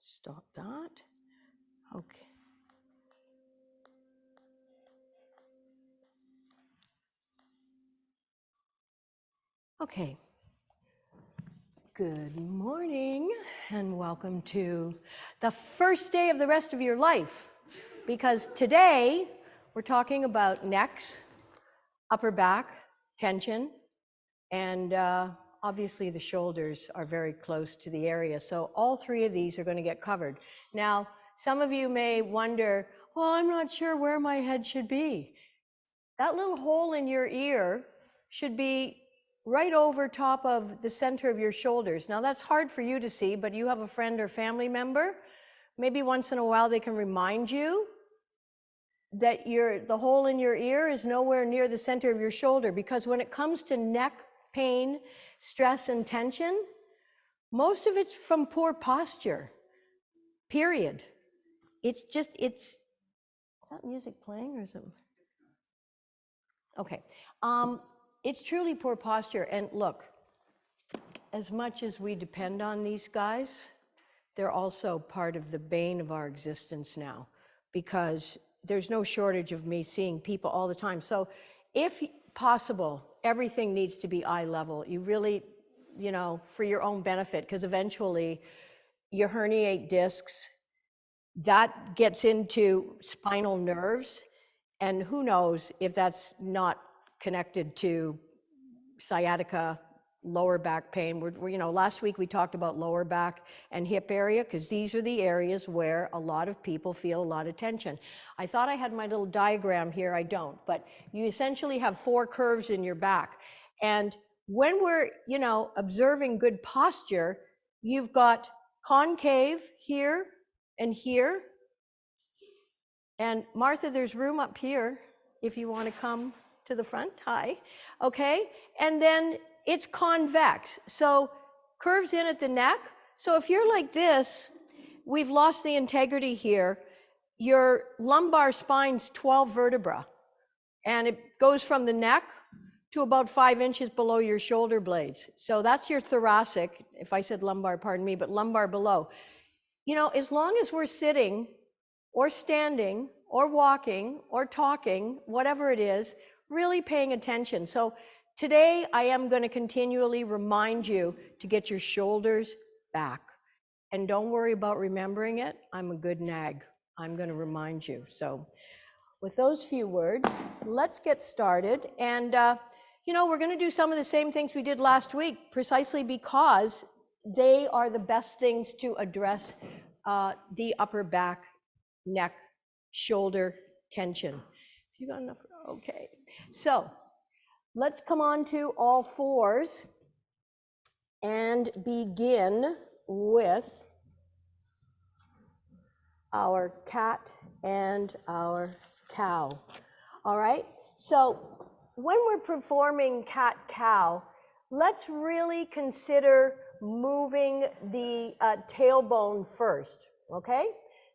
Stop that. Okay. Okay. Good morning and welcome to the first day of the rest of your life, because today we're talking about necks, upper back tension, and obviously the shoulders are very close to the area. So all three of these are going to get covered. Now, some of you may wonder, well, I'm not sure where my head should be. That little hole in your ear should be right over top of the center of your shoulders. Now that's hard for you to see, but you have a friend or family member. Maybe once in a while they can remind you that the hole in your ear is nowhere near the center of your shoulder, because when it comes to neck pain, stress, and tension, most of it's from poor posture, period. Is that music playing or something? Okay. It's truly poor posture. And look, as much as we depend on these guys, they're also part of the bane of our existence now, because there's no shortage of me seeing people all the time. So if possible, everything needs to be eye level. You really, for your own benefit, because eventually you herniate discs, that gets into spinal nerves, and who knows if that's not connected to sciatica, lower back pain. Last week we talked about lower back and hip area, because these are the areas where a lot of people feel a lot of tension. I thought I had my little diagram here. I don't, but you essentially have 4 curves in your back. And when we're, observing good posture, you've got concave here and here. And Martha, there's room up here if you want to come to the front. Hi. Okay. And then it's convex. So curves in at the neck. So if you're like this, we've lost the integrity here. Your lumbar spine's 12 vertebra, and it goes from the neck to about 5 inches below your shoulder blades. So that's your thoracic. If I said lumbar, pardon me, but lumbar below. As long as we're sitting or standing or walking or talking, whatever it is, really paying attention. So today I am going to continually remind you to get your shoulders back. And don't worry about remembering it. I'm a good nag. I'm going to remind you. So with those few words, let's get started. And, we're going to do some of the same things we did last week, precisely because they are the best things to address the upper back, neck, shoulder tension. You got enough? Okay. So let's come on to all fours and begin with our cat and our cow. All right. So when we're performing cat-cow, let's really consider moving the tailbone first. Okay.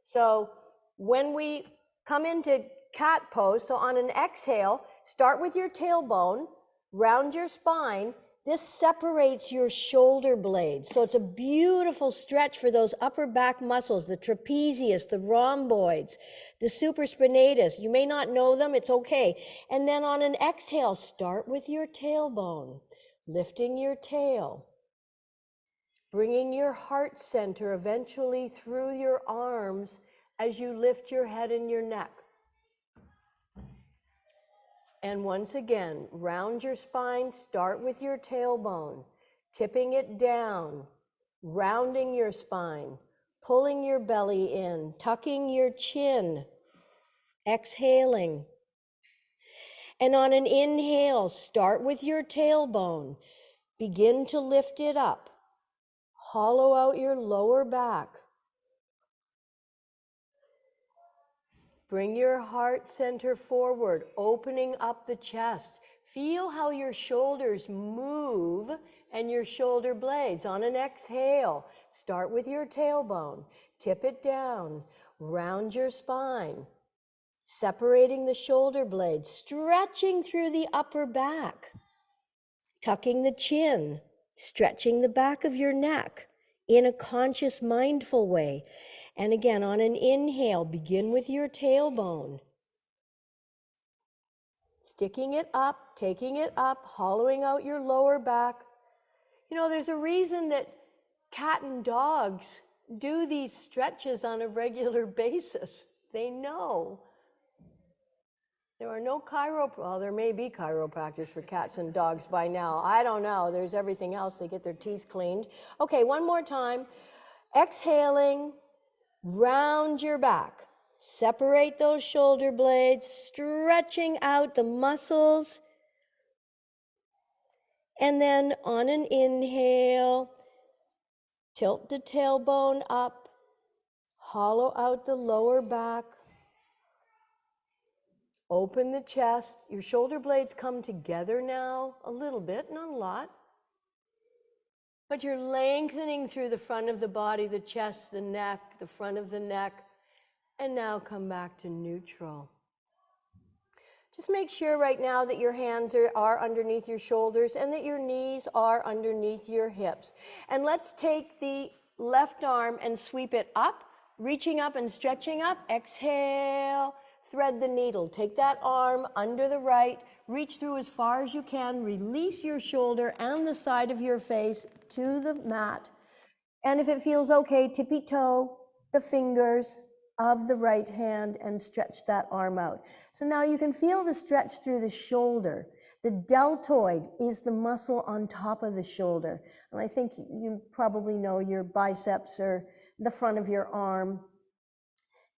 So when we come into cat pose, so on an exhale, start with your tailbone, round your spine. This separates your shoulder blades. So it's a beautiful stretch for those upper back muscles, the trapezius, the rhomboids, the supraspinatus. You may not know them, it's okay. And then on an exhale, start with your tailbone, lifting your tail, bringing your heart center eventually through your arms as you lift your head and your neck. And once again, round your spine, start with your tailbone, tipping it down, rounding your spine, pulling your belly in, tucking your chin, exhaling. And on an inhale, start with your tailbone, begin to lift it up, hollow out your lower back. Bring your heart center forward, opening up the chest. Feel how your shoulders move and your shoulder blades. On an exhale, start with your tailbone, tip it down, round your spine, separating the shoulder blades, stretching through the upper back, tucking the chin, stretching the back of your neck, in a conscious, mindful way. And again, on an inhale, begin with your tailbone. Sticking it up, taking it up, hollowing out your lower back. You know, there's a reason that cat and dogs do these stretches on a regular basis. They know. There are no well, there may be chiropractors for cats and dogs by now. I don't know. There's everything else. They get their teeth cleaned. Okay, one more time. Exhaling, round your back. Separate those shoulder blades, stretching out the muscles. And then on an inhale, tilt the tailbone up, hollow out the lower back. Open the chest. Your shoulder blades come together now a little bit, not a lot. But you're lengthening through the front of the body, the chest, the neck, the front of the neck. And now come back to neutral. Just make sure right now that your hands are underneath your shoulders and that your knees are underneath your hips. And let's take the left arm and sweep it up, reaching up and stretching up. Exhale. Thread the needle. Take that arm under the right, reach through as far as you can, release your shoulder and the side of your face to the mat. And if it feels okay, tippy toe the fingers of the right hand and stretch that arm out. So now you can feel the stretch through the shoulder. The deltoid is the muscle on top of the shoulder. And I think you probably know your biceps or the front of your arm,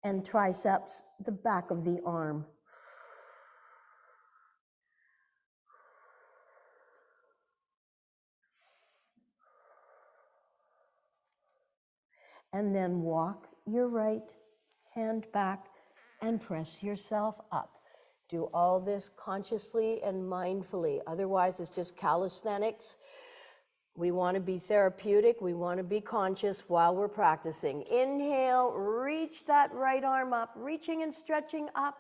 and triceps, the back of the arm. And then walk your right hand back and press yourself up. Do all this consciously and mindfully. Otherwise, it's just calisthenics. We want to be therapeutic. We want to be conscious while we're practicing. Inhale, reach that right arm up, reaching and stretching up.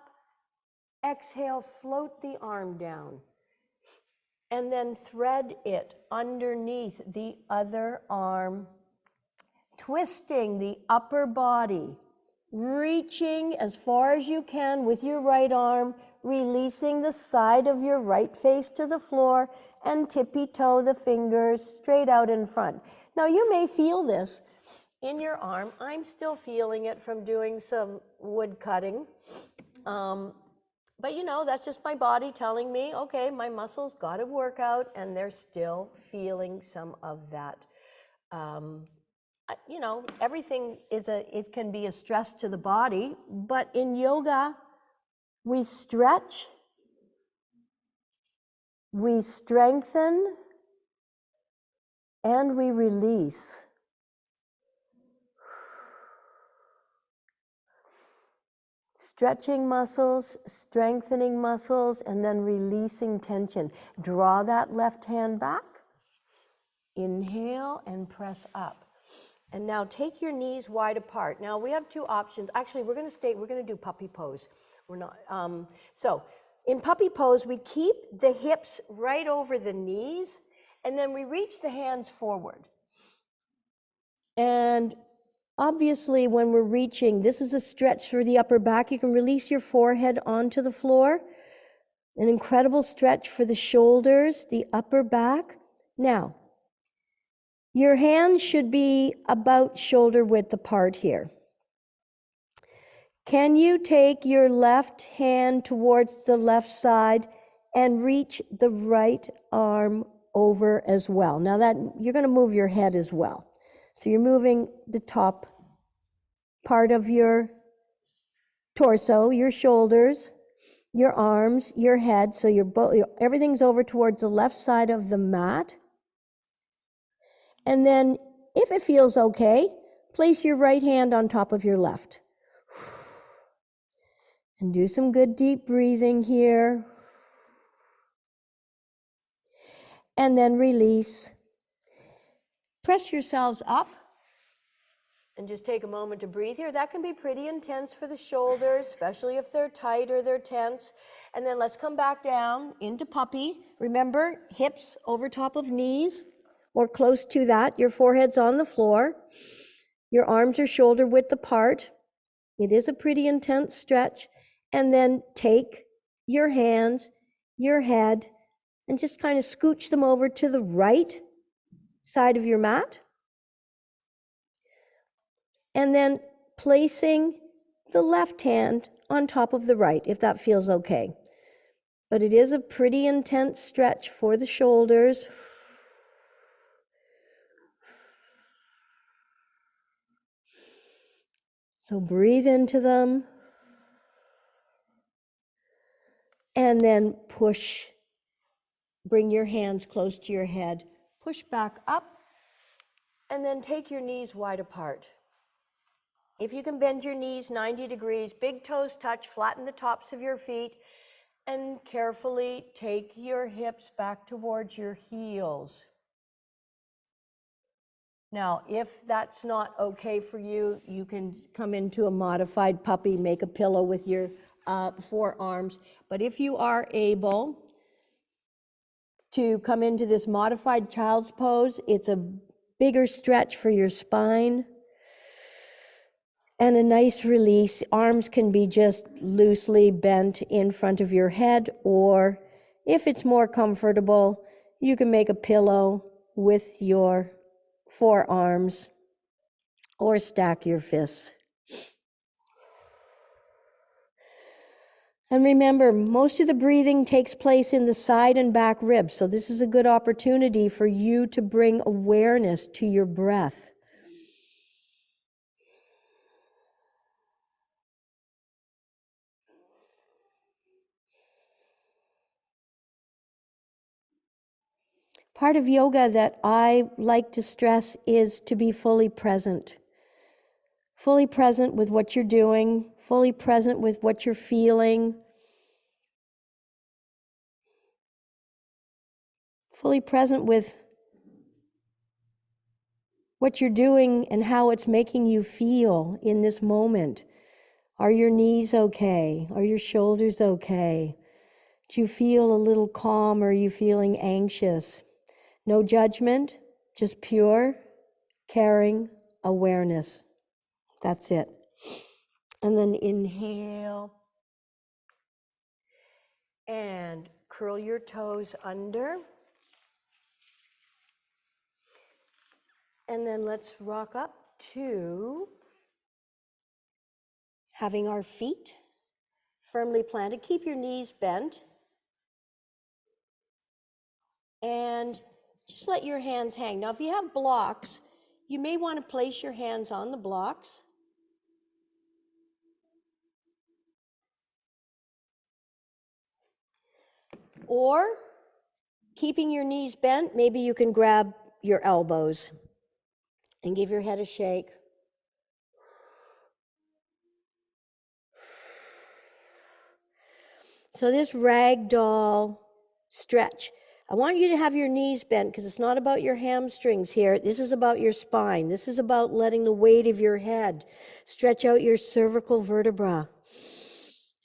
Exhale, float the arm down. And then thread it underneath the other arm, twisting the upper body, reaching as far as you can with your right arm, releasing the side of your right face to the floor, and tippy-toe the fingers straight out in front. Now you may feel this in your arm. I'm still feeling it from doing some wood cutting. But you know, that's just my body telling me, okay, my muscles got to work out, and they're still feeling some of that. You know, everything it can be a stress to the body, but in yoga, we stretch, we strengthen, and we release. Stretching muscles, strengthening muscles, and then releasing tension. Draw that left hand back. Inhale and press up. And now take your knees wide apart. Now we have two options. Actually, we're going to do puppy pose. We're not. So in puppy pose, we keep the hips right over the knees, and then we reach the hands forward. And obviously, when we're reaching, this is a stretch for the upper back. You can release your forehead onto the floor. An incredible stretch for the shoulders, the upper back. Now, your hands should be about shoulder width apart here. Can you take your left hand towards the left side and reach the right arm over as well? Now that you're going to move your head as well. So you're moving the top part of your torso, your shoulders, your arms, your head. So everything's over towards the left side of the mat. And then, if it feels okay, place your right hand on top of your left. And do some good deep breathing here. And then release. Press yourselves up. And just take a moment to breathe here. That can be pretty intense for the shoulders, especially if they're tight or they're tense. And then let's come back down into puppy. Remember, hips over top of knees. or close to that. Your forehead's on the floor. Your arms are shoulder width apart. It is a pretty intense stretch. And then take your hands, your head, and just kind of scooch them over to the right side of your mat. And then placing the left hand on top of the right, if that feels okay. But it is a pretty intense stretch for the shoulders. So breathe into them. And then push. Bring your hands close to your head. Push back up. And then take your knees wide apart. If you can bend your knees 90 degrees, big toes touch, flatten the tops of your feet, and carefully take your hips back towards your heels. Now, if that's not okay for you, you can come into a modified puppy, make a pillow with your forearms. But if you are able to come into this modified child's pose, it's a bigger stretch for your spine and a nice release. Arms can be just loosely bent in front of your head, or if it's more comfortable, you can make a pillow with your forearms or stack your fists. And remember, most of the breathing takes place in the side and back ribs, so this is a good opportunity for you to bring awareness to your breath. Part of yoga that I like to stress is to be fully present. Fully present with what you're doing, fully present with what you're feeling, fully present with what you're doing and how it's making you feel in this moment. Are your knees okay? Are your shoulders okay? Do you feel a little calm, or are you feeling anxious? No judgment, just pure, caring awareness. That's it. And then inhale. And curl your toes under. And then let's rock up to having our feet firmly planted. Keep your knees bent. And just let your hands hang. Now, if you have blocks, you may want to place your hands on the blocks. Or, keeping your knees bent, maybe you can grab your elbows and give your head a shake. So this ragdoll stretch, I want you to have your knees bent, because it's not about your hamstrings here. This is about your spine. This is about letting the weight of your head stretch out your cervical vertebra.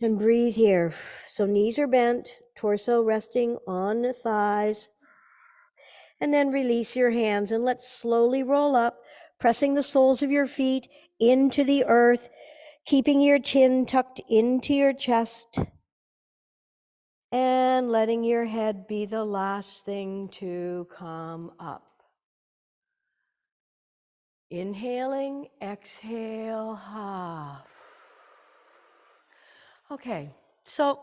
And breathe here. So knees are bent, torso resting on the thighs. And then release your hands and let's slowly roll up, pressing the soles of your feet into the earth, keeping your chin tucked into your chest. And letting your head be the last thing to come up. Inhaling, exhale, Okay, so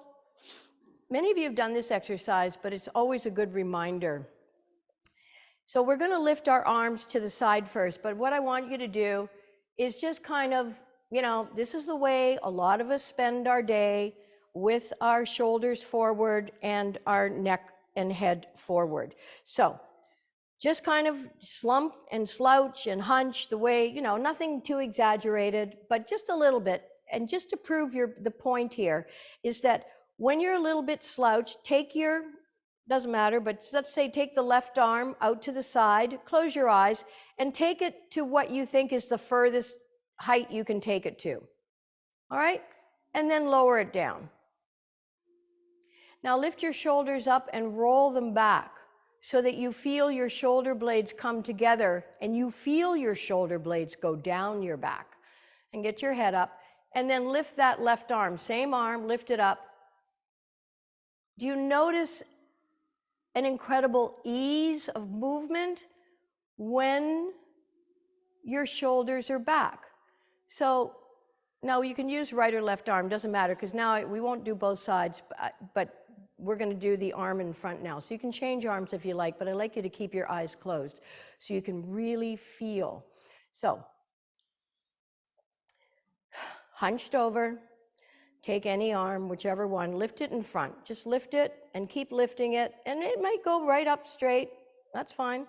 many of you have done this exercise, but it's always a good reminder. So we're going to lift our arms to the side first, but what I want you to do is just kind of, this is the way a lot of us spend our day, with our shoulders forward and our neck and head forward. So just kind of slump and slouch and hunch the way, nothing too exaggerated, but just a little bit. And just to prove the point here is that when you're a little bit slouched, doesn't matter, but let's say take the left arm out to the side, close your eyes, and take it to what you think is the furthest height you can take it to. All right? And then lower it down. Now lift your shoulders up and roll them back. so that you feel your shoulder blades come together and you feel your shoulder blades go down your back. And get your head up, and then lift that left arm, same arm, lift it up. Do you notice an incredible ease of movement when your shoulders are back? So now you can use right or left arm, doesn't matter, because now we won't do both sides, but we're going to do the arm in front now. So you can change arms if you like, but I like you to keep your eyes closed so you can really feel. So hunched over, take any arm, whichever one, lift it in front. Just lift it and keep lifting it, and it might go right up straight. That's fine.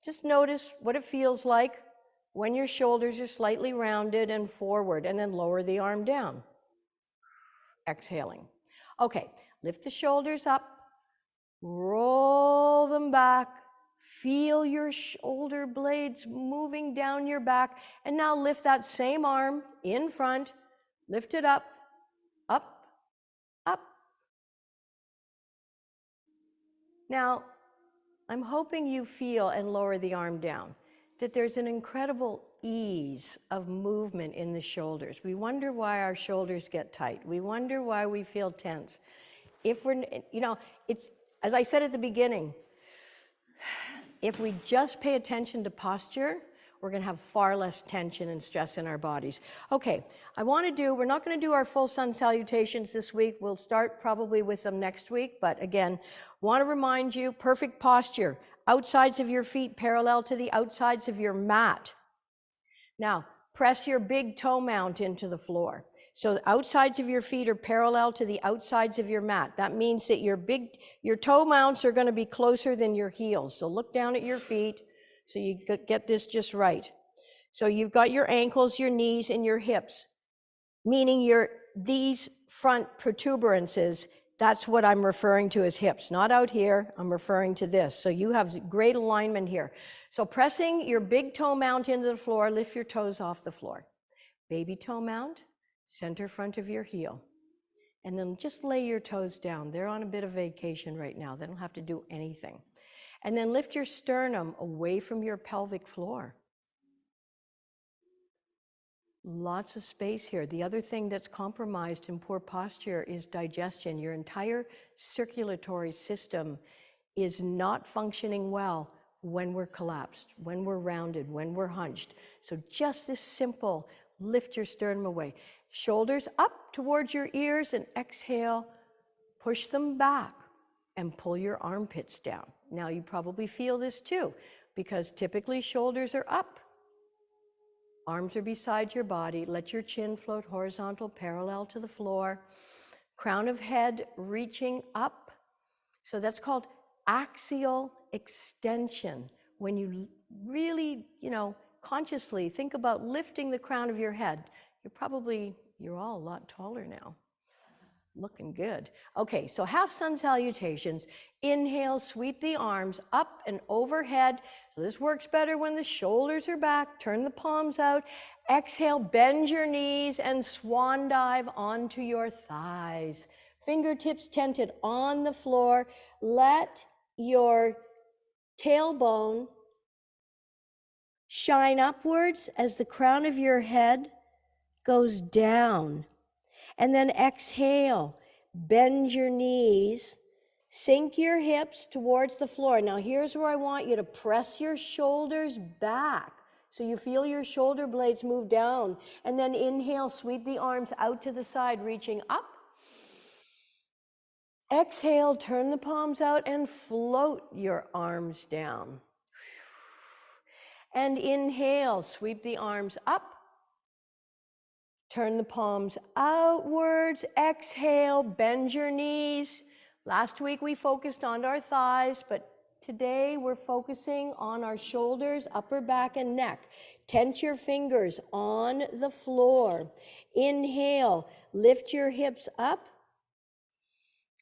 Just notice what it feels like when your shoulders are slightly rounded and forward, and then lower the arm down. Exhaling. Okay, lift the shoulders up, roll them back, feel your shoulder blades moving down your back, and now lift that same arm in front, lift it up, up, up. Now, I'm hoping you feel, and lower the arm down, that there's an incredible ease of movement in the shoulders. We wonder why our shoulders get tight. We wonder why we feel tense. If we're, it's, as I said at the beginning, if we just pay attention to posture, we're going to have far less tension and stress in our bodies. Okay, we're not going to do our full sun salutations this week. We'll start probably with them next week. But again, want to remind you, perfect posture. Outsides of your feet parallel to the outsides of your mat. Now, press your big toe mount into the floor. So the outsides of your feet are parallel to the outsides of your mat. That means that your toe mounts are going to be closer than your heels. So look down at your feet. So you get this just right. So you've got your ankles, your knees, and your hips, meaning these front protuberances. That's what I'm referring to as hips, not out here. I'm referring to this. So you have great alignment here. So pressing your big toe mount into the floor, lift your toes off the floor. Baby toe mount, center front of your heel. And then just lay your toes down. They're on a bit of vacation right now. They don't have to do anything. And then lift your sternum away from your pelvic floor. Lots of space here. The other thing that's compromised in poor posture is digestion. Your entire circulatory system is not functioning well when we're collapsed, when we're rounded, when we're hunched. So just this simple, lift your sternum away. Shoulders up towards your ears, and exhale, push them back and pull your armpits down. Now you probably feel this too, because typically shoulders are up. Arms are beside your body. Let your chin float horizontal, parallel to the floor. Crown of head reaching up. So that's called axial extension. When you really, consciously think about lifting the crown of your head, you're all a lot taller now. Looking good. Okay, so half sun salutations. Inhale, sweep the arms up and overhead. So this works better when the shoulders are back. Turn the palms out. Exhale, bend your knees and swan dive onto your thighs. Fingertips tented on the floor. Let your tailbone shine upwards as the crown of your head goes down. And then exhale, bend your knees, sink your hips towards the floor. Now here's where I want you to press your shoulders back so you feel your shoulder blades move down. And then inhale, sweep the arms out to the side, reaching up. Exhale, turn the palms out and float your arms down. And inhale, sweep the arms up. Turn the palms outwards. Exhale, bend your knees. Last week we focused on our thighs, but today we're focusing on our shoulders, upper back, and neck. Tense your fingers on the floor. Inhale, lift your hips up.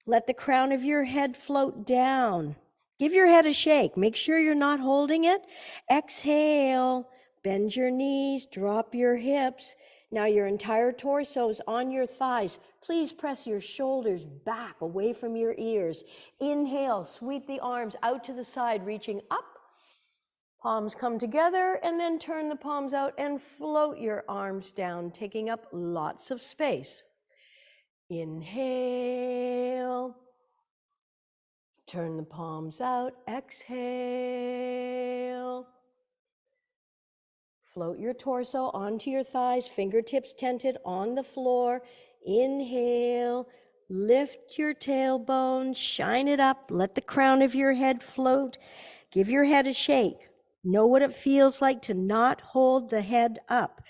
Let the crown of your head float down. Give your head a shake. Make sure you're not holding it. Exhale, bend your knees, drop your hips. Now your entire torso is on your thighs. Please press your shoulders back away from your ears. Inhale, sweep the arms out to the side, reaching up. Palms come together, and then turn the palms out and float your arms down, taking up lots of space. Inhale. Turn the palms out. Exhale. Float your torso onto your thighs, fingertips tented on the floor. Inhale. Lift your tailbone, shine it up, let the crown of your head float. Give your head a shake. Know what it feels like to not hold the head up.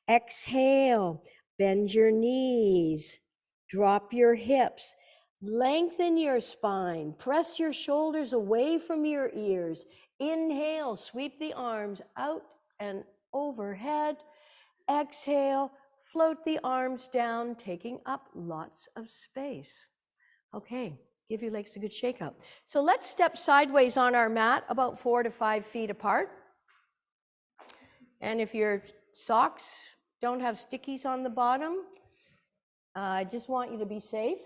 Exhale, bend your knees, drop your hips, lengthen your spine, press your shoulders away from your ears. Inhale, sweep the arms out and overhead. Exhale, float the arms down, taking up lots of space. Okay, give your legs a good shake out. So let's step sideways on our mat, about 4 to 5 feet apart. And if your socks don't have stickies on the bottom, I just want you to be safe.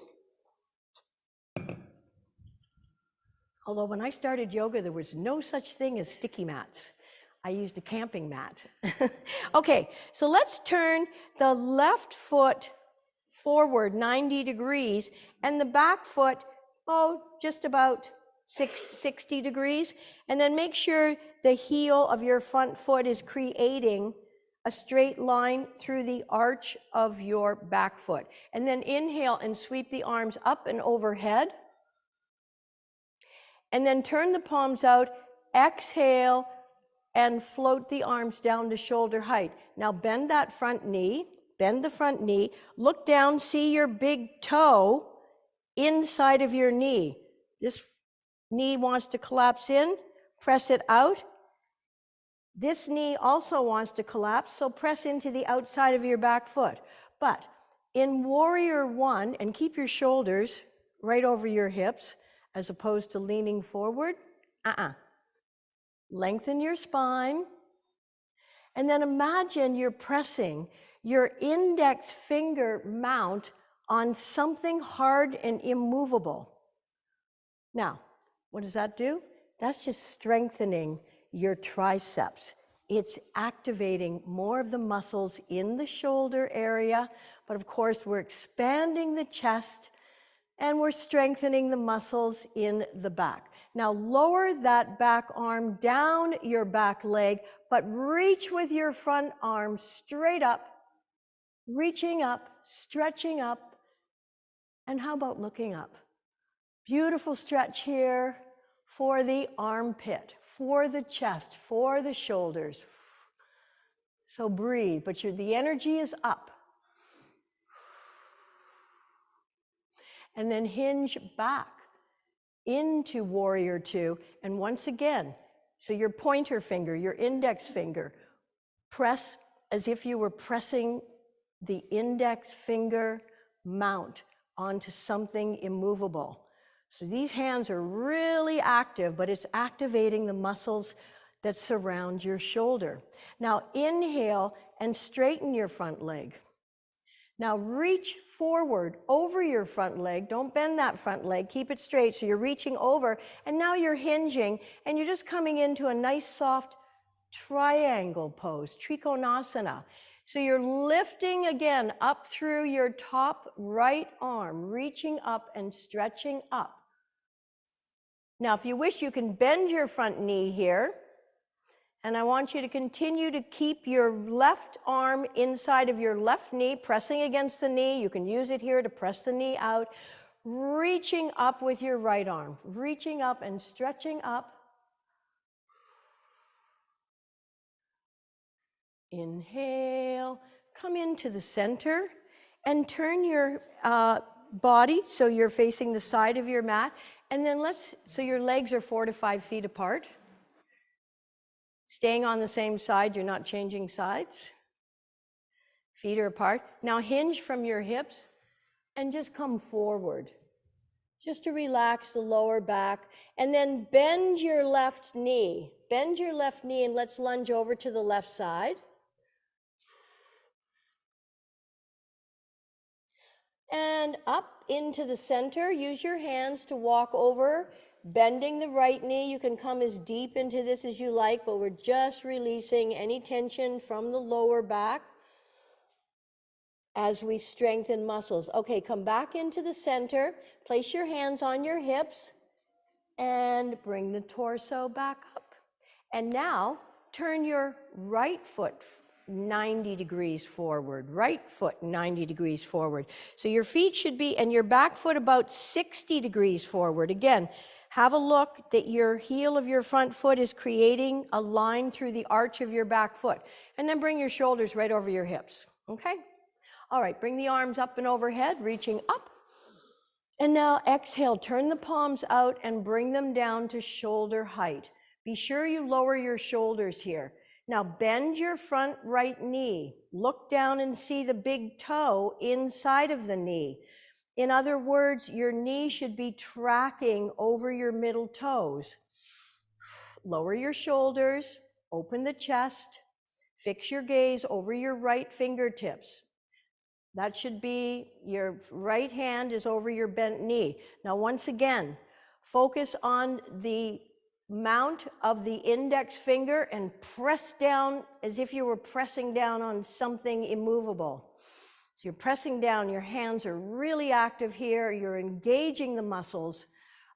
Although when I started yoga, there was no such thing as sticky mats. I used a camping mat. Okay, so let's turn the left foot forward 90 degrees and the back foot, just about 60 degrees. And then make sure the heel of your front foot is creating a straight line through the arch of your back foot. And then inhale and sweep the arms up and overhead. And then turn the palms out, exhale, and float the arms down to shoulder height. Now bend that front knee, bend the front knee, look down, see your big toe inside of your knee. This knee wants to collapse in, press it out. This knee also wants to collapse, so press into the outside of your back foot. But in Warrior One, and keep your shoulders right over your hips as opposed to leaning forward, Lengthen your spine, and then imagine you're pressing your index finger mount on something hard and immovable. Now, what does that do? That's just strengthening your triceps. It's activating more of the muscles in the shoulder area, but of course we're expanding the chest and we're strengthening the muscles in the back. Now lower that back arm down your back leg, but reach with your front arm straight up, reaching up, stretching up, and how about looking up? Beautiful stretch here for the armpit, for the chest, for the shoulders. So breathe, but the energy is up. And then hinge back into Warrior Two. And once again, so your pointer finger, your index finger, press as if you were pressing the index finger mount onto something immovable. So these hands are really active, but it's activating the muscles that surround your shoulder. Now inhale and straighten your front leg. Now reach forward over your front leg. Don't bend that front leg. Keep it straight. So you're reaching over, and now you're hinging, and you're just coming into a nice soft triangle pose, Trikonasana. So you're lifting again up through your top right arm, reaching up and stretching up. Now, if you wish, you can bend your front knee here. And I want you to continue to keep your left arm inside of your left knee, pressing against the knee. You can use it here to press the knee out. Reaching up with your right arm, reaching up and stretching up. Inhale, come into the center and turn your body so you're facing the side of your mat. And then so your legs are 4 to 5 feet apart. Staying on the same side, you're not changing sides. Feet are apart. Now hinge from your hips and just come forward. Just to relax the lower back. And then bend your left knee. Bend your left knee and let's lunge over to the left side. And up into the center. Use your hands to walk over, bending the right knee. You can come as deep into this as you like, but we're just releasing any tension from the lower back as we strengthen muscles. Okay, come back into the center. Place your hands on your hips and bring the torso back up. And now turn your right foot 90 degrees forward, right foot 90 degrees forward. So your feet should be, and your back foot about 60 degrees forward. Again, have a look that your heel of your front foot is creating a line through the arch of your back foot. And then bring your shoulders right over your hips, okay? All right, bring the arms up and overhead, reaching up. And now exhale, turn the palms out and bring them down to shoulder height. Be sure you lower your shoulders here. Now bend your front right knee. Look down and see the big toe inside of the knee. In other words, your knee should be tracking over your middle toes. Lower your shoulders, open the chest, fix your gaze over your right fingertips. That should be, your right hand is over your bent knee. Now, once again, focus on the mount of the index finger and press down as if you were pressing down on something immovable. So you're pressing down, your hands are really active here. You're engaging the muscles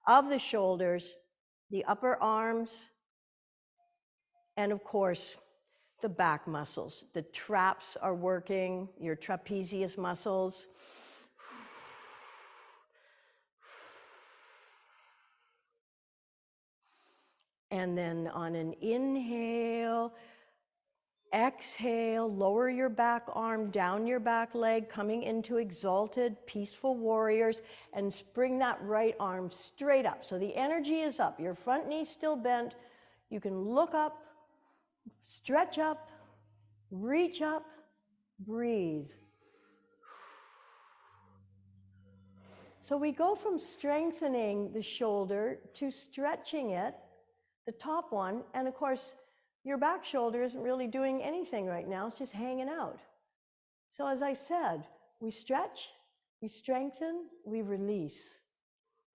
of the shoulders, the upper arms, and of course, the back muscles. The traps are working, your trapezius muscles. And then on an inhale, exhale, lower your back arm, down your back leg, coming into exalted, peaceful warriors, and bring that right arm straight up. So the energy is up, your front knee's still bent. You can look up, stretch up, reach up, breathe. So we go from strengthening the shoulder to stretching it, the top one, and of course, your back shoulder isn't really doing anything right now, it's just hanging out. So as I said, we stretch, we strengthen, we release.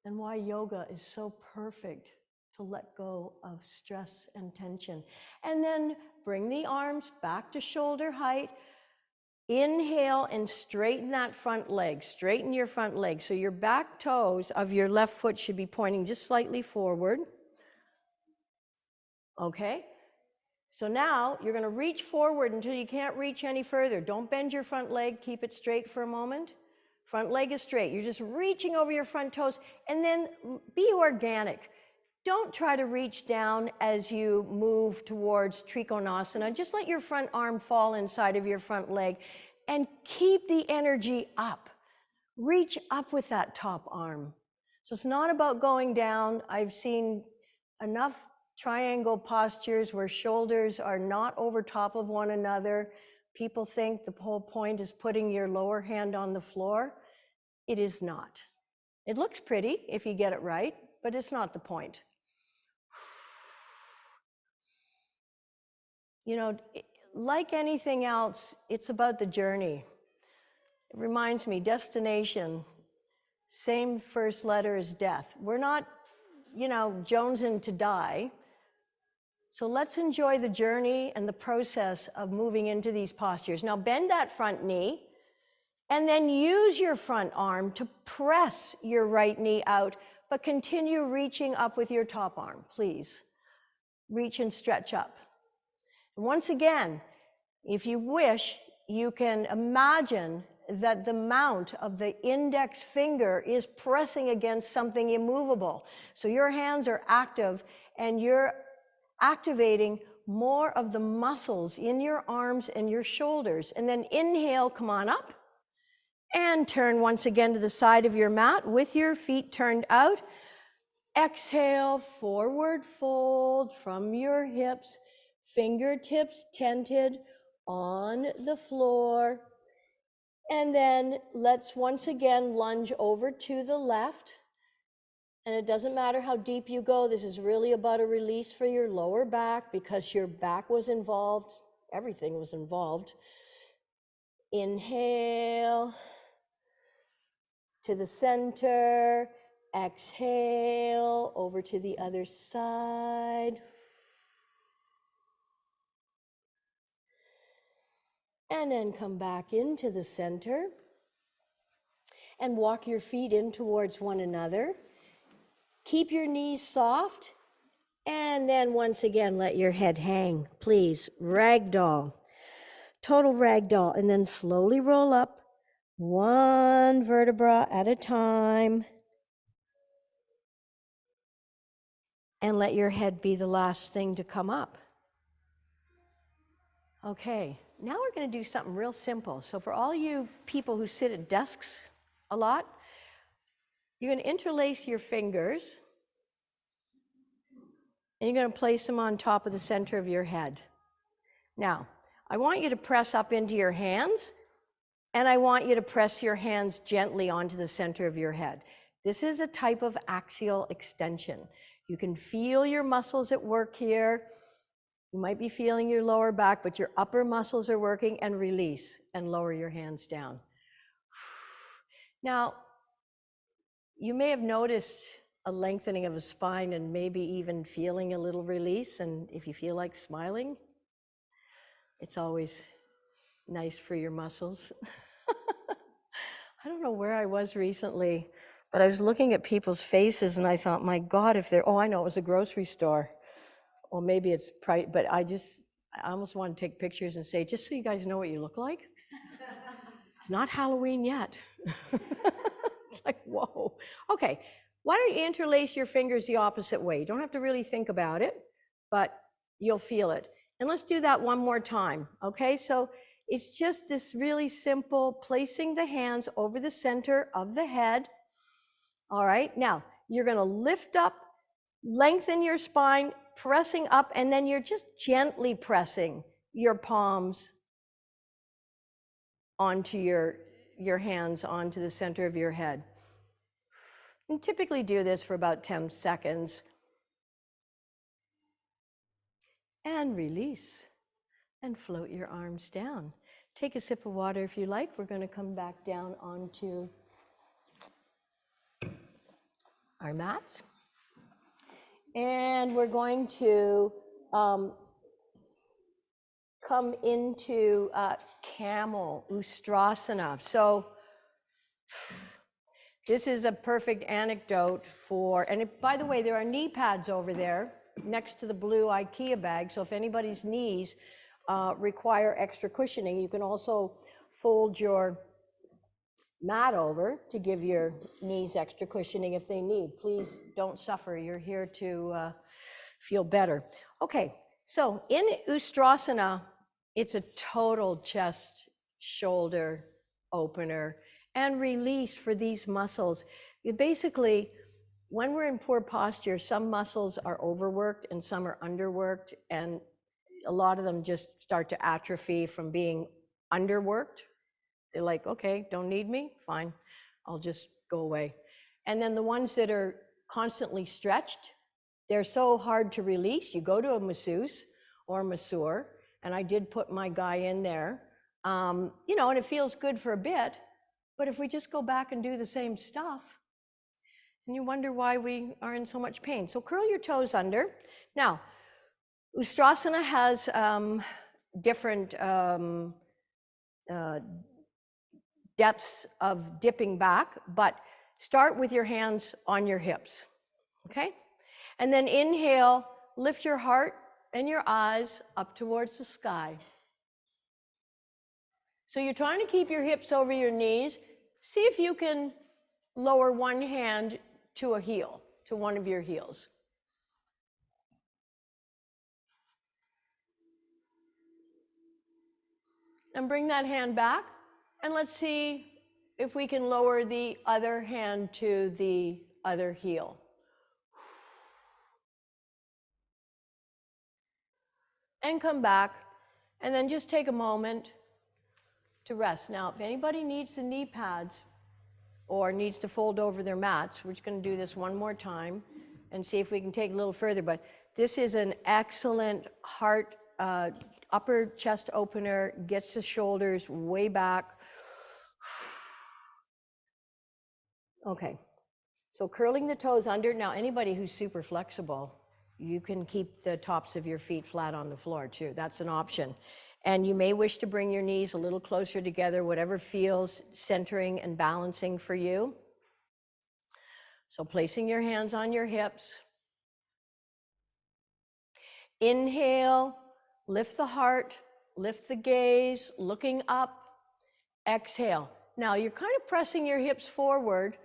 And why yoga is so perfect to let go of stress and tension. And then bring the arms back to shoulder height. Inhale and straighten that front leg, straighten your front leg. So your back toes of your left foot should be pointing just slightly forward. Okay? So now you're gonna reach forward until you can't reach any further. Don't bend your front leg, keep it straight for a moment. Front leg is straight. You're just reaching over your front toes, and then be organic. Don't try to reach down as you move towards Trikonasana. Just let your front arm fall inside of your front leg and keep the energy up. Reach up with that top arm. So it's not about going down. I've seen enough triangle postures where shoulders are not over top of one another. People think the whole point is putting your lower hand on the floor. It is not. It looks pretty if you get it right, but it's not the point. You know, like anything else, it's about the journey. It reminds me, destination, same first letter as death. We're not, jonesing to die. So let's enjoy the journey and the process of moving into these postures. Now bend that front knee and then use your front arm to press your right knee out, but continue reaching up with your top arm, please. Reach and stretch up. Once again, if you wish, you can imagine that the mount of the index finger is pressing against something immovable. So your hands are active and you're activating more of the muscles in your arms and your shoulders. And then inhale, come on up, and turn once again to the side of your mat with your feet turned out. Exhale, forward fold from your hips, fingertips tented on the floor. And then let's once again lunge over to the left. And it doesn't matter how deep you go, this is really about a release for your lower back because your back was involved, everything was involved. Inhale. to the center, exhale, over to the other side. And then come back into the center and walk your feet in towards one another. Keep your knees soft, and then once again, let your head hang, please. Ragdoll, total ragdoll, and then slowly roll up one vertebra at a time. And let your head be the last thing to come up. Okay, now we're going to do something real simple. So for all you people who sit at desks a lot, you're going to interlace your fingers, and you're going to place them on top of the center of your head. Now, I want you to press up into your hands, and I want you to press your hands gently onto the center of your head. This is a type of axial extension. You can feel your muscles at work here. You might be feeling your lower back, but your upper muscles are working, and release and lower your hands down. Now, you may have noticed a lengthening of the spine and maybe even feeling a little release. And if you feel like smiling, it's always nice for your muscles. I don't know where I was recently, but I was looking at people's faces and I thought, my God, if they're, oh, I know, it was a grocery store. Well, maybe it's, but I almost want to take pictures and say, just so you guys know what you look like. It's not Halloween yet. It's like, whoa. Okay, why don't you interlace your fingers the opposite way? You don't have to really think about it, but you'll feel it. And let's do that one more time, okay? So it's just this really simple, placing the hands over the center of the head. All right, now you're gonna lift up, lengthen your spine, pressing up, and then you're just gently pressing your palms onto your hands onto the center of your head. And typically do this for about 10 seconds. And release and float your arms down. Take a sip of water if you like. We're going to come back down onto our mats. And we're going to come into camel ustrasana. So this is a perfect anecdote for, and by the way, there are knee pads over there next to the blue IKEA bag. So if anybody's knees require extra cushioning, you can also fold your mat over to give your knees extra cushioning if they need. Please don't suffer. You're here to feel better. Okay, so in ustrasana, it's a total chest, shoulder opener and release for these muscles. You basically, when we're in poor posture, some muscles are overworked and some are underworked, and a lot of them just start to atrophy from being underworked. They're like, okay, don't need me, fine, I'll just go away. And then the ones that are constantly stretched, they're so hard to release. You go to a masseuse or masseur, and I did put my guy in there, and it feels good for a bit, but if we just go back and do the same stuff, and you wonder why we are in so much pain. So curl your toes under. Now, ustrasana has different depths of dipping back, but start with your hands on your hips, okay? And then inhale, lift your heart and your eyes up towards the sky. So you're trying to keep your hips over your knees. See if you can lower one hand to a heel, to one of your heels. And bring that hand back, and let's see if we can lower the other hand to the other heel. And come back, and then just take a moment to rest. Now, if anybody needs the knee pads or needs to fold over their mats, we're just going to do this one more time and see if we can take a little further. But this is an excellent heart, upper chest opener, gets the shoulders way back. Okay, so curling the toes under. Now, anybody who's super flexible, you can keep the tops of your feet flat on the floor too. That's an option. And you may wish to bring your knees a little closer together, whatever feels centering and balancing for you. So placing your hands on your hips. Inhale, lift the heart, lift the gaze, looking up. Exhale. Now you're kind of pressing your hips forward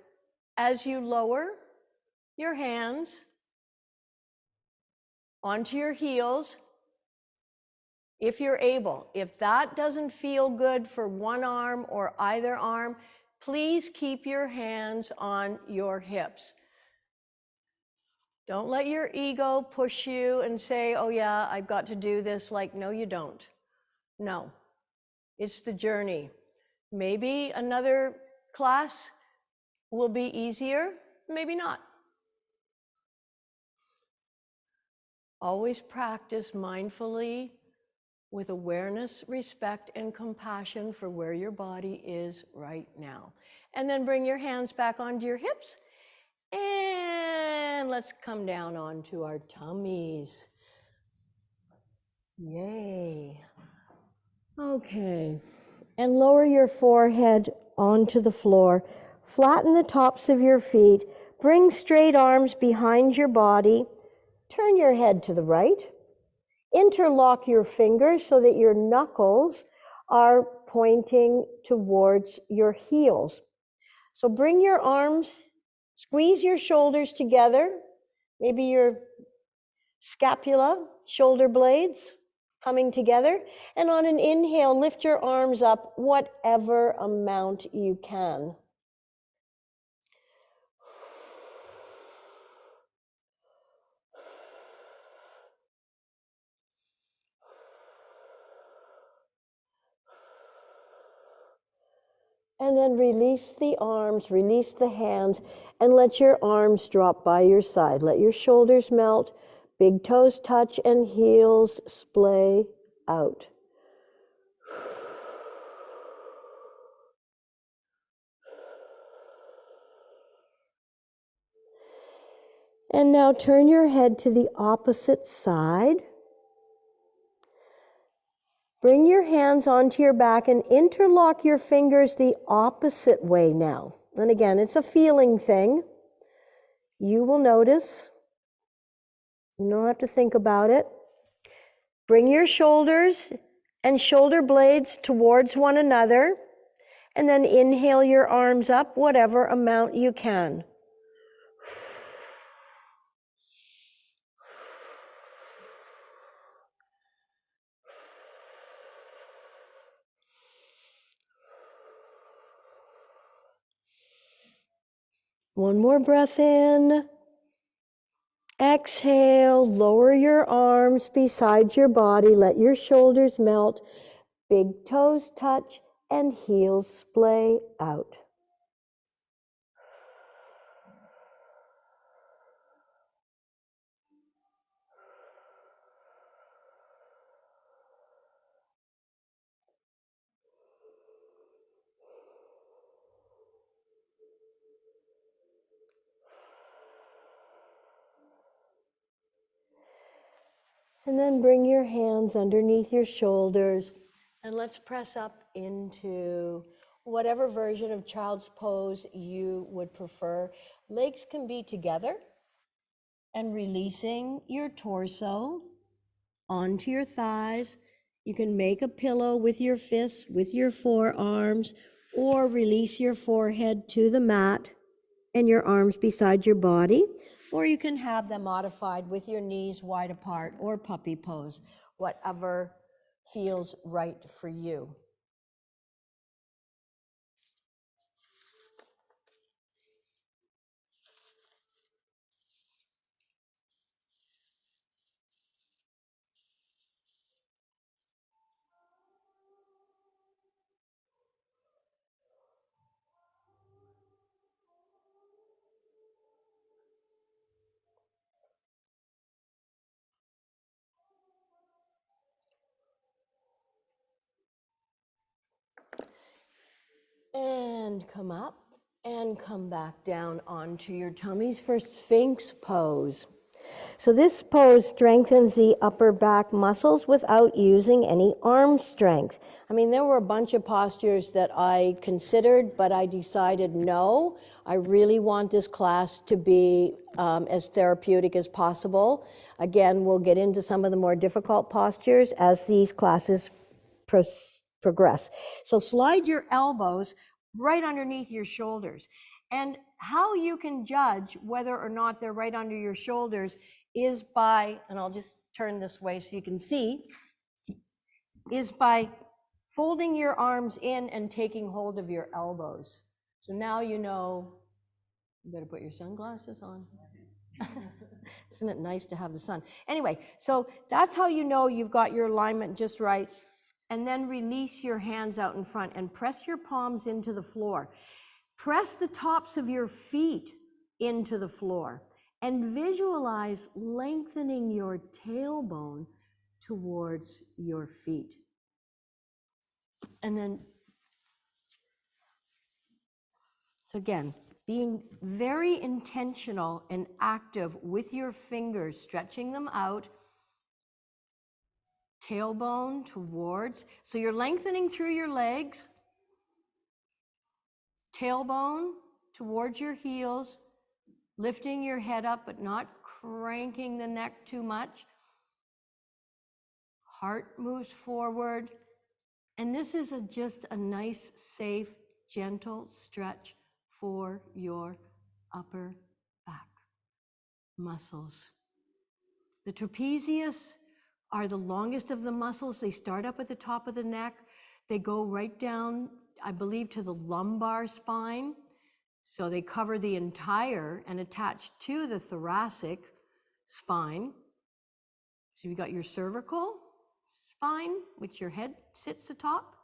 as you lower your hands onto your heels, if you're able. If that doesn't feel good for one arm or either arm, please keep your hands on your hips. Don't let your ego push you and say, oh yeah, I've got to do this. Like, no, you don't. No, it's the journey. Maybe another class will be easier, maybe not. Always practice mindfully with awareness, respect, and compassion for where your body is right now. And then bring your hands back onto your hips. And let's come down onto our tummies. Yay. Okay. And lower your forehead onto the floor. Flatten the tops of your feet. Bring straight arms behind your body. Turn your head to the right. Interlock your fingers so that your knuckles are pointing towards your heels. So bring your arms, squeeze your shoulders together, maybe your scapula, shoulder blades coming together. And on an inhale, lift your arms up whatever amount you can. And then release the arms, release the hands, and let your arms drop by your side. Let your shoulders melt, big toes touch, and heels splay out. And now turn your head to the opposite side. Bring your hands onto your back and interlock your fingers the opposite way now. And again, it's a feeling thing. You will notice. You don't have to think about it. Bring your shoulders and shoulder blades towards one another, and then inhale your arms up whatever amount you can. One more breath in. Exhale, lower your arms beside your body. Let your shoulders melt. Big toes touch and heels splay out. And then bring your hands underneath your shoulders and let's press up into whatever version of child's pose you would prefer. Legs can be together and releasing your torso onto your thighs. You can make a pillow with your fists, with your forearms, or release your forehead to the mat and your arms beside your body, or you can have them modified with your knees wide apart or puppy pose, whatever feels right for you. And come up. And come back down onto your tummies for Sphinx pose. So this pose strengthens the upper back muscles without using any arm strength. I mean, there were a bunch of postures that I considered, but I decided no, I really want this class to be as therapeutic as possible. Again, we'll get into some of the more difficult postures as these classes progress. So slide your elbows right underneath your shoulders. And how you can judge whether or not they're right under your shoulders is by, and I'll just turn this way so you can see, is by folding your arms in and taking hold of your elbows. So now you know, you better put your sunglasses on. Isn't it nice to have the sun? Anyway, so that's how you know you've got your alignment just right. And then release your hands out in front and press your palms into the floor. Press the tops of your feet into the floor and visualize lengthening your tailbone towards your feet. And then, so again, being very intentional and active with your fingers, stretching them out, tailbone towards, so you're lengthening through your legs, tailbone towards your heels, lifting your head up but not cranking the neck too much. Heart moves forward. And this is just a nice, safe, gentle stretch for your upper back muscles. The trapezius are the longest of the muscles. They start up at the top of the neck. They go right down, I believe, to the lumbar spine. So they cover the entire and attach to the thoracic spine. So you've got your cervical spine, which your head sits atop.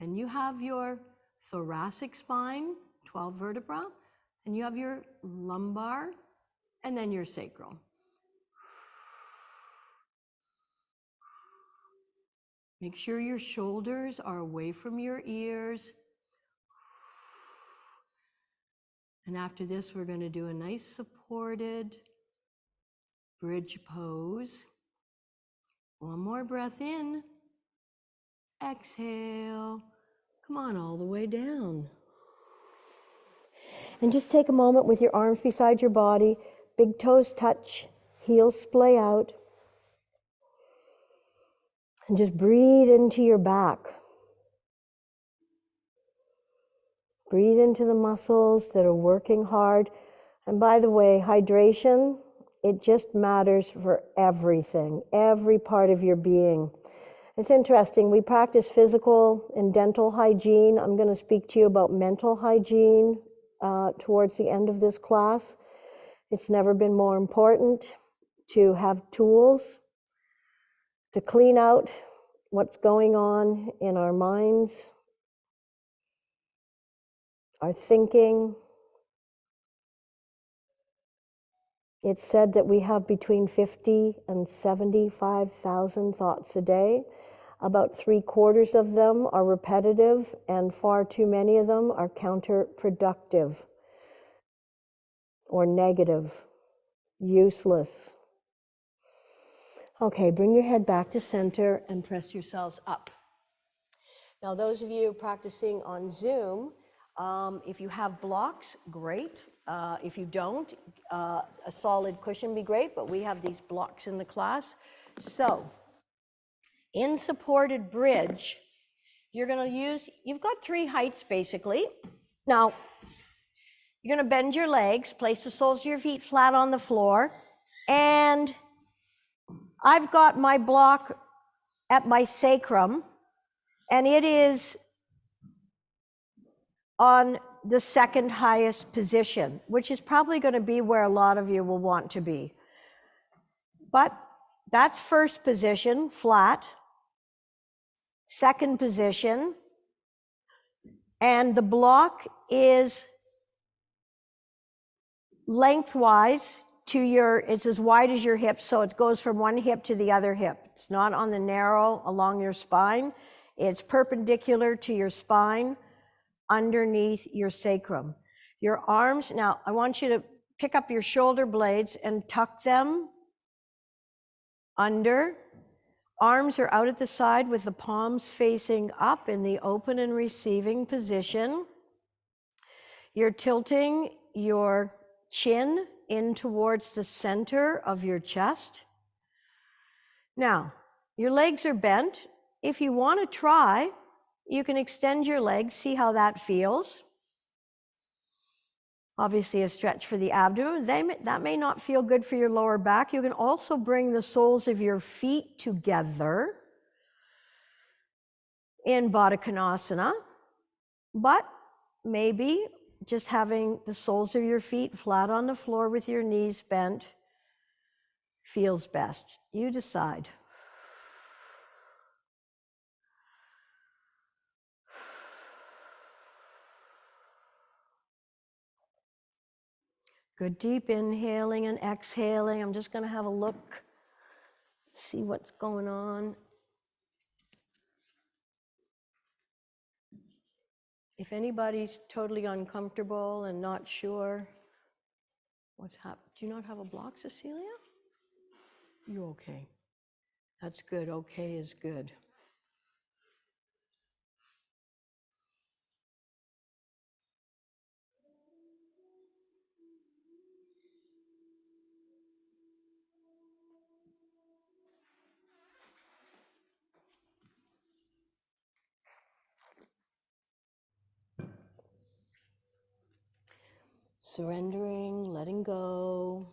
And you have your thoracic spine, 12 vertebrae, and you have your lumbar, and then your sacral. Make sure your shoulders are away from your ears. And after this, we're going to do a nice supported bridge pose. One more breath in. Exhale. Come on, all the way down. And just take a moment with your arms beside your body. Big toes touch, heels splay out. And just breathe into your back. Breathe into the muscles that are working hard. And by the way, hydration, it just matters for everything, every part of your being. It's interesting, we practice physical and dental hygiene. I'm going to speak to you about mental hygiene towards the end of this class. It's never been more important to have tools to clean out what's going on in our minds, our thinking. It's said that we have between 50 and 75,000 thoughts a day. About 3/4 of them are repetitive, and far too many of them are counterproductive or negative, useless. Okay, bring your head back to center and press yourselves up. Now, those of you practicing on Zoom, if you have blocks, great. If you don't, a solid cushion would be great, but we have these blocks in the class. So, in supported bridge, you're going to use, you've got 3 heights basically. Now, you're going to bend your legs, place the soles of your feet flat on the floor, and I've got my block at my sacrum, and it is on the second highest position, which is probably going to be where a lot of you will want to be. But that's first position, flat. Second position, and the block is lengthwise to your, it's as wide as your hips, so it goes from one hip to the other hip. It's not on the narrow along your spine. It's perpendicular to your spine. underneath your sacrum. Your arms, now I want you to pick up your shoulder blades and tuck them under. Arms are out at the side with the palms facing up in the open and receiving position. You're tilting your chin in towards the center of your chest. Now, your legs are bent. If you want to try, you can extend your legs, see how that feels. Obviously, a stretch for the abdomen. That may not feel good for your lower back. You can also bring the soles of your feet together in Baddha Konasana, but maybe just having the soles of your feet flat on the floor with your knees bent feels best. You decide. Good deep inhaling and exhaling. I'm just going to have a look, see what's going on. If anybody's totally uncomfortable and not sure what's happening, do you not have a block, Cecilia? You okay? That's good. Okay is good. Surrendering, letting go.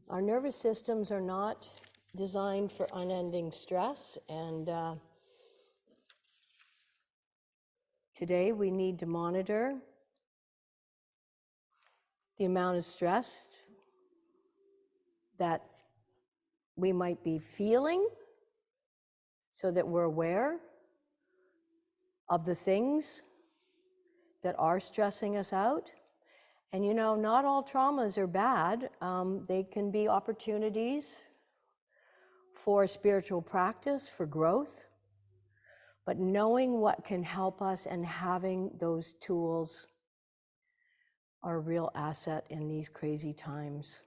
Our nervous systems are not designed for unending stress, and today we need to monitor the amount of stress that we might be feeling so that we're aware of the things that are stressing us out. And you know, not all traumas are bad. They can be opportunities for spiritual practice, for growth. But knowing what can help us and having those tools are a real asset in these crazy times.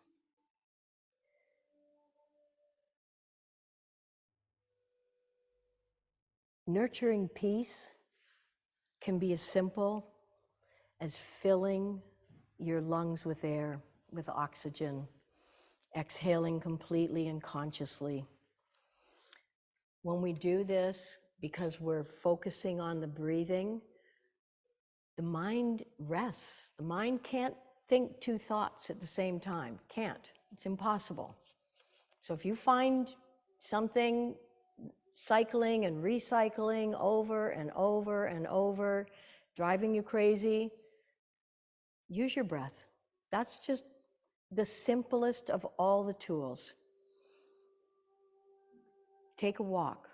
Nurturing peace can be as simple as filling your lungs with air, with oxygen, exhaling completely and consciously. When we do this, because we're focusing on the breathing, the mind rests. The mind can't think two thoughts at the same time. Can't. It's impossible. So if you find something cycling and recycling over and over and over, driving you crazy, use your breath. That's just the simplest of all the tools. Take a walk.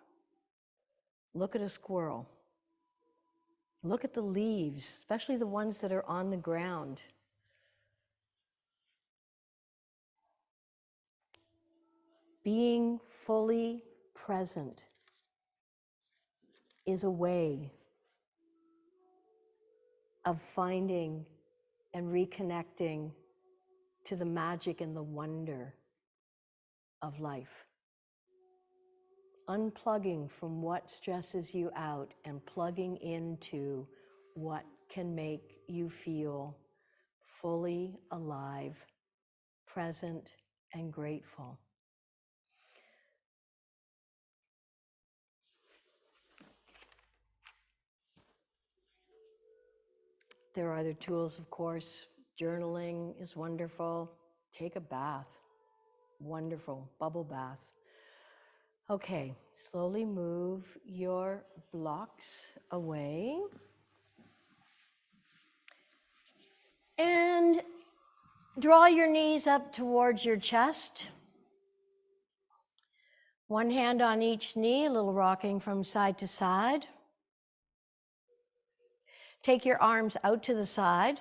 Look at a squirrel. Look at the leaves, especially the ones that are on the ground. Being fully present is a way of finding and reconnecting to the magic and the wonder of life. Unplugging from what stresses you out and plugging into what can make you feel fully alive, present, and grateful. There are other tools, of course. Journaling is wonderful. Take a bath. Wonderful. Bubble bath. Okay, slowly move your blocks away. And draw your knees up towards your chest. One hand on each knee, a little rocking from side to side. Take your arms out to the side.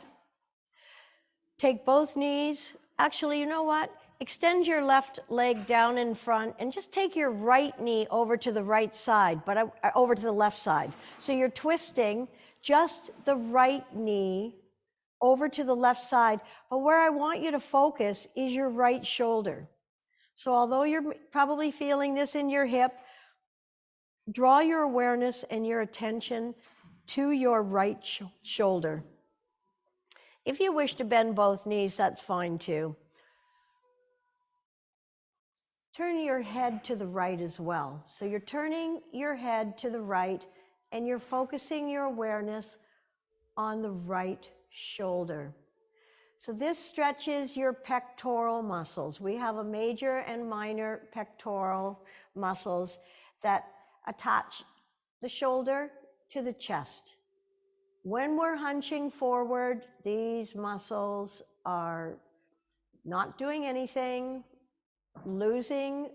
Take both knees. Actually, you know what? extend your left leg down in front and just take your right knee over to the right side, but over to the left side. So you're twisting just the right knee over to the left side, but where I want you to focus is your right shoulder. So although you're probably feeling this in your hip, draw your awareness and your attention to your right shoulder. If you wish to bend both knees, that's fine too. Turn your head to the right as well. So you're turning your head to the right and you're focusing your awareness on the right shoulder. So this stretches your pectoral muscles. We have a major and minor pectoral muscles that attach the shoulder to the chest. When we're hunching forward, these muscles are not doing anything, losing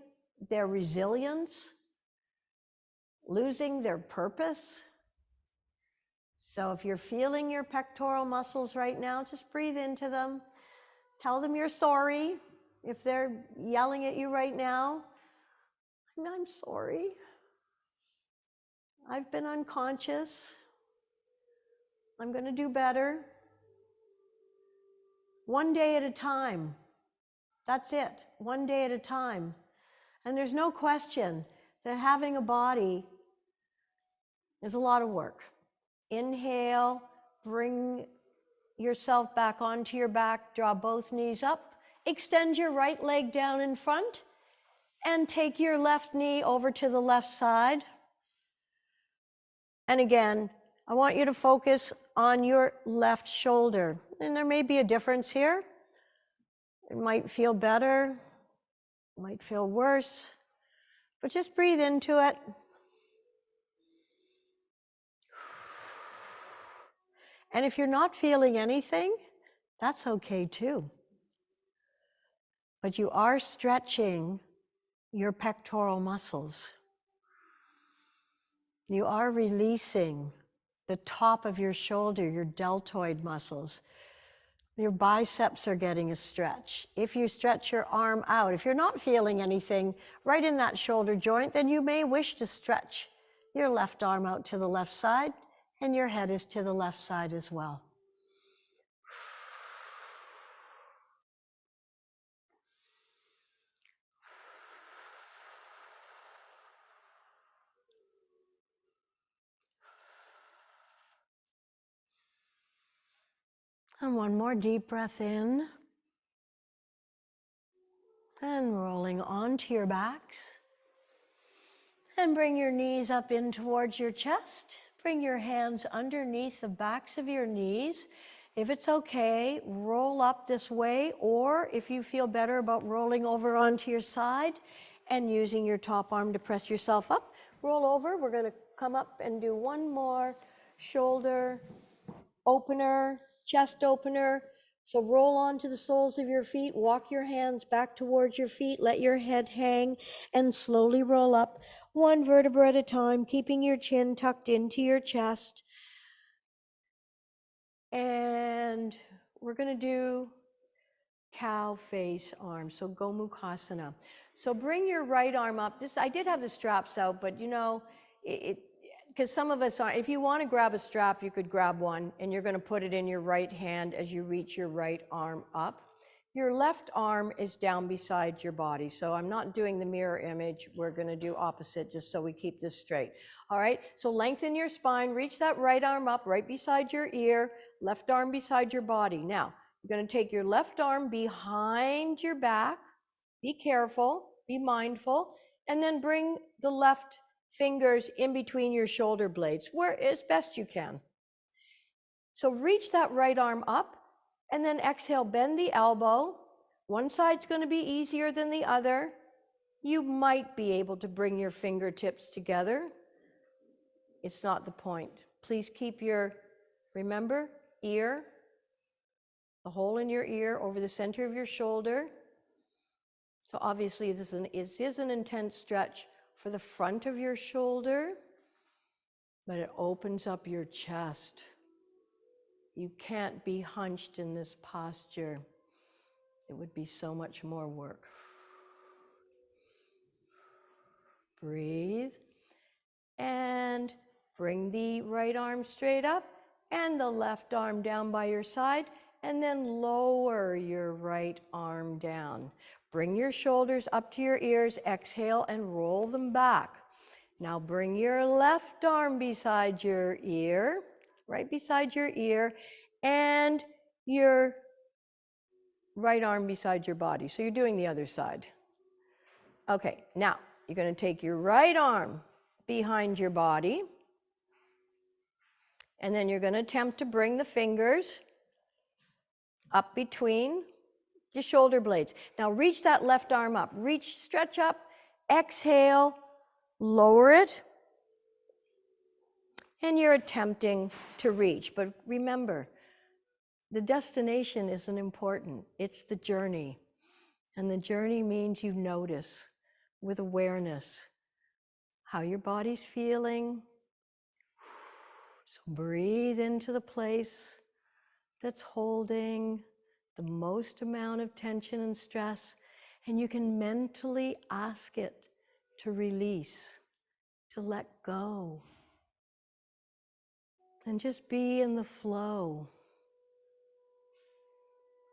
their resilience, losing their purpose. So if you're feeling your pectoral muscles right now, just breathe into them. Tell them you're sorry. If they're yelling at you right now, I'm sorry. I've been unconscious. I'm going to do better. One day at a time. That's it. One day at a time. And there's no question that having a body is a lot of work. Inhale, bring yourself back onto your back, draw both knees up, extend your right leg down in front, and take your left knee over to the left side. And again, I want you to focus on your left shoulder. And there may be a difference here. It might feel better, it might feel worse, but just breathe into it. And if you're not feeling anything, that's okay too. But you are stretching your pectoral muscles. You are releasing the top of your shoulder, your deltoid muscles. Your biceps are getting a stretch. If you stretch your arm out, if you're not feeling anything right in that shoulder joint, then you may wish to stretch your left arm out to the left side, and your head is to the left side as well. And one more deep breath in. And rolling onto your backs. And bring your knees up in towards your chest. Bring your hands underneath the backs of your knees. If it's okay, roll up this way, or if you feel better about rolling over onto your side and using your top arm to press yourself up, roll over. We're going to come up and do one more shoulder opener, chest opener. So roll onto the soles of your feet, walk your hands back towards your feet, let your head hang, and slowly roll up one vertebra at a time, keeping your chin tucked into your chest. And we're going to do cow face arm, so Gomukhasana. So bring your right arm up. I did have the straps out, but you know, because some of us aren't. If you want to grab a strap, you could grab one, and you're going to put it in your right hand as you reach your right arm up. Your left arm is down beside your body. So I'm not doing the mirror image. We're going to do opposite just so we keep this straight. All right, so lengthen your spine, reach that right arm up right beside your ear, left arm beside your body. Now, you're going to take your left arm behind your back. Be careful, be mindful, and then bring the left fingers in between your shoulder blades, where as best you can. So reach that right arm up, and then exhale, bend the elbow. One side's going to be easier than the other. You might be able to bring your fingertips together. It's not the point. Please keep remember, ear, the hole in your ear over the center of your shoulder. So obviously this is an intense stretch for the front of your shoulder, but it opens up your chest. You can't be hunched in this posture. it would be so much more work. Breathe. And bring the right arm straight up and the left arm down by your side, and then lower your right arm down. Bring your shoulders up to your ears, exhale and roll them back. Now bring your left arm beside your ear, right beside your ear, and your right arm beside your body. So you're doing the other side. Okay, now you're going to take your right arm behind your body, and then you're going to attempt to bring the fingers up between your shoulder blades. Now reach that left arm up. Reach, stretch up, exhale, lower it, and you're attempting to reach. But remember, the destination isn't important. It's the journey. And the journey means you notice with awareness how your body's feeling. So breathe into the place that's holding the most amount of tension and stress, and you can mentally ask it to release, to let go, and just be in the flow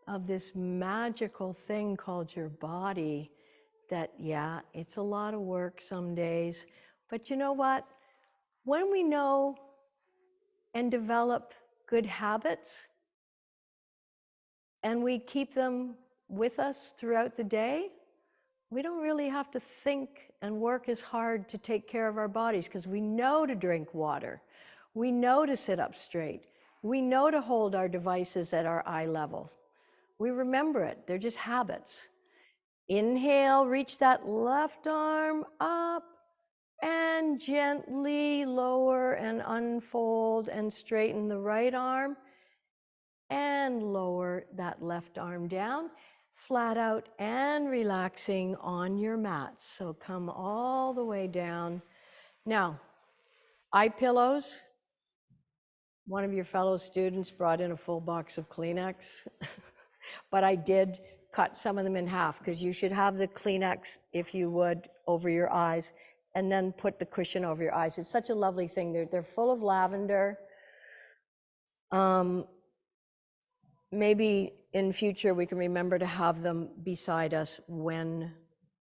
of this magical thing called your body that, yeah, it's a lot of work some days, but you know what? When we know and develop good habits, and we keep them with us throughout the day, we don't really have to think and work as hard to take care of our bodies, because we know to drink water. We know to sit up straight. We know to hold our devices at our eye level. We remember it. They're just habits. Inhale, reach that left arm up, and gently lower and unfold and straighten the right arm, and lower that left arm down, flat out and relaxing on your mats. So come all the way down. Now, eye pillows. One of your fellow students brought in a full box of Kleenex, but I did cut some of them in half, because you should have the Kleenex, if you would, over your eyes, and then put the cushion over your eyes. It's such a lovely thing. They're full of lavender. Maybe in future we can remember to have them beside us when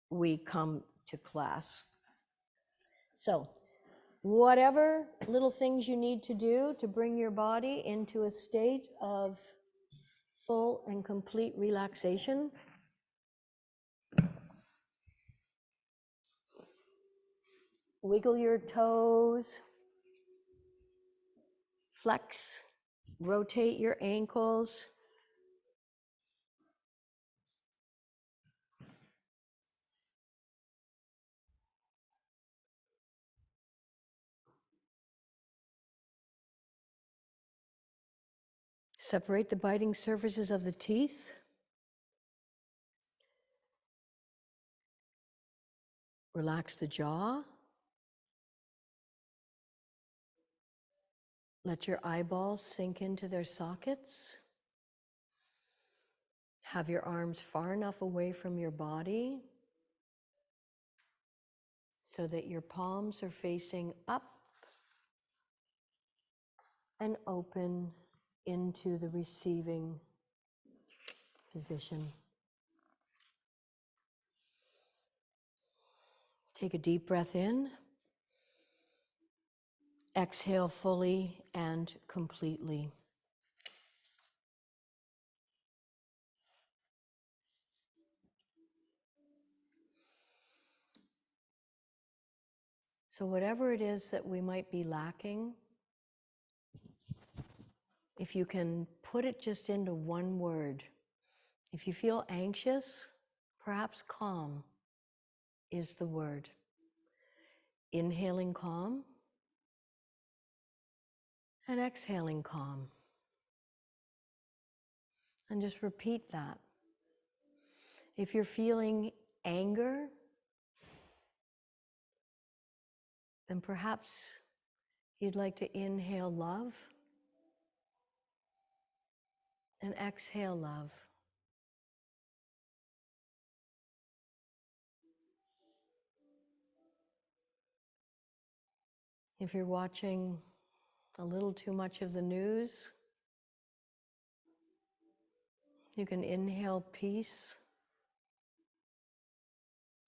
we come to class. So whatever little things you need to do to bring your body into a state of full and complete relaxation, wiggle your toes, flex, rotate your ankles. Separate the biting surfaces of the teeth. Relax the jaw. Let your eyeballs sink into their sockets. Have your arms far enough away from your body so that your palms are facing up and open into the receiving position. Take a deep breath in. Exhale fully and completely. So whatever it is that we might be lacking, if you can put it just into one word. If you feel anxious, perhaps calm is the word. Inhaling calm and exhaling calm. And just repeat that. If you're feeling anger, then perhaps you'd like to inhale love and exhale love. If you're watching a little too much of the news, you can inhale peace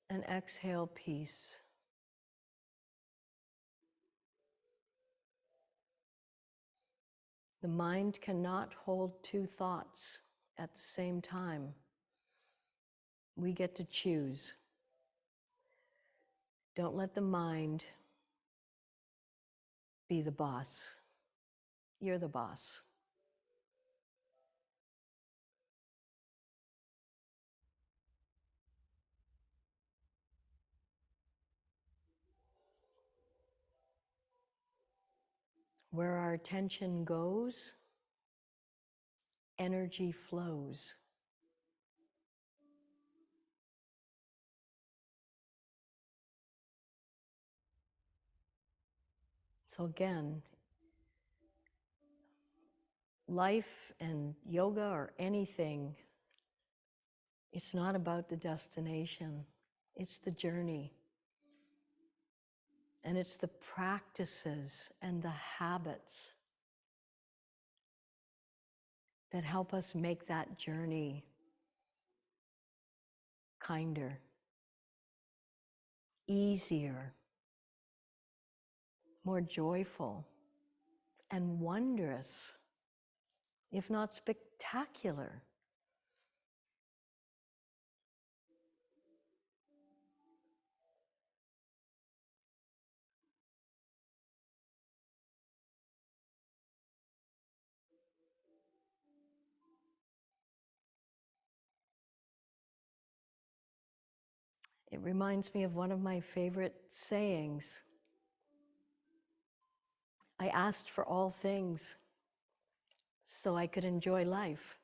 and exhale peace. The mind cannot hold two thoughts at the same time. We get to choose. Don't let the mind be the boss. You're the boss. Where our attention goes, energy flows. So again, life and yoga or anything, it's not about the destination, it's the journey. And it's the practices and the habits that help us make that journey kinder, easier, more joyful, and wondrous, if not spectacular. It reminds me of one of my favorite sayings. I asked for all things so I could enjoy life.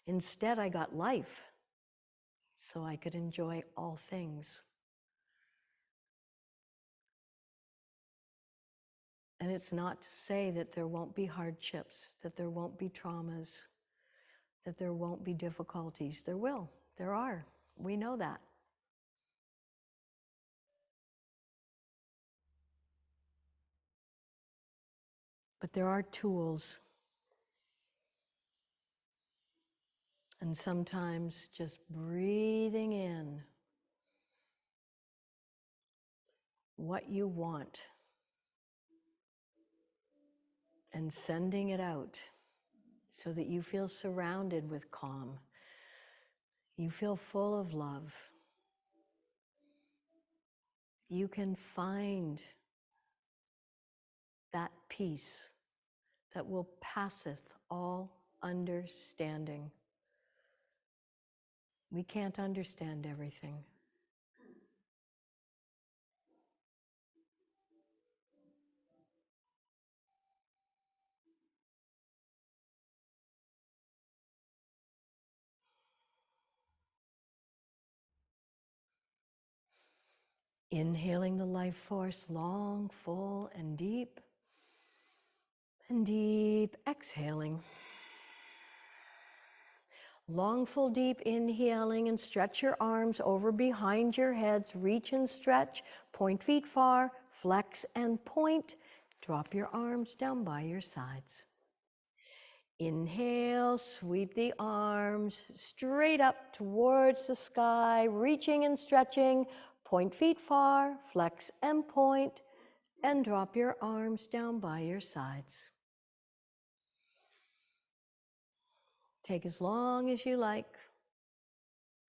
Instead, I got life so I could enjoy all things. And it's not to say that there won't be hardships, that there won't be traumas, that there won't be difficulties. There will. There are. We know that. But there are tools. And sometimes just breathing in what you want and sending it out so that you feel surrounded with calm. You feel full of love. You can find that peace that will passeth all understanding. We can't understand everything. Inhaling the life force long, full, and deep. And deep, exhaling. Long, full, deep inhaling, and stretch your arms over behind your heads. Reach and stretch, point feet far, flex and point. Drop your arms down by your sides. Inhale, sweep the arms straight up towards the sky, reaching and stretching. Point feet far, flex and point, and drop your arms down by your sides. Take as long as you like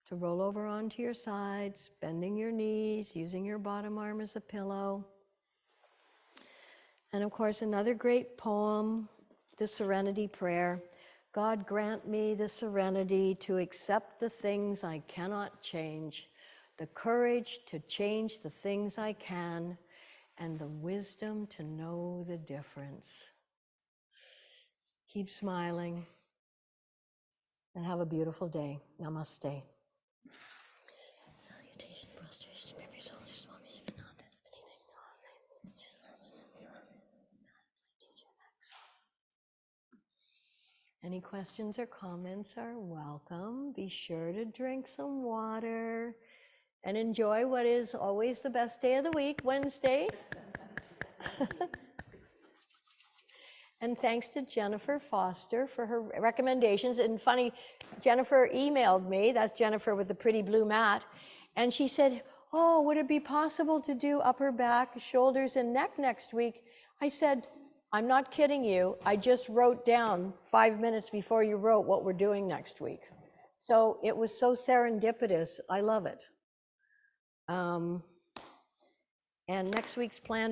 to roll over onto your sides, bending your knees, using your bottom arm as a pillow. And of course, another great poem, the Serenity Prayer. God grant me the serenity to accept the things I cannot change, the courage to change the things I can, and the wisdom to know the difference. Keep smiling and have a beautiful day. Namaste. Salutation, prostration, every soul, just want me to not anything. Any questions or comments are welcome. Be sure to drink some water and enjoy what is always the best day of the week, Wednesday. And thanks to Jennifer Foster for her recommendations. And funny, Jennifer emailed me, that's Jennifer with the pretty blue mat, and she said, oh, would it be possible to do upper back, shoulders, and neck next week? I said, I'm not kidding you. I just wrote down 5 minutes before you wrote what we're doing next week. So it was so serendipitous. I love it. And next week's plan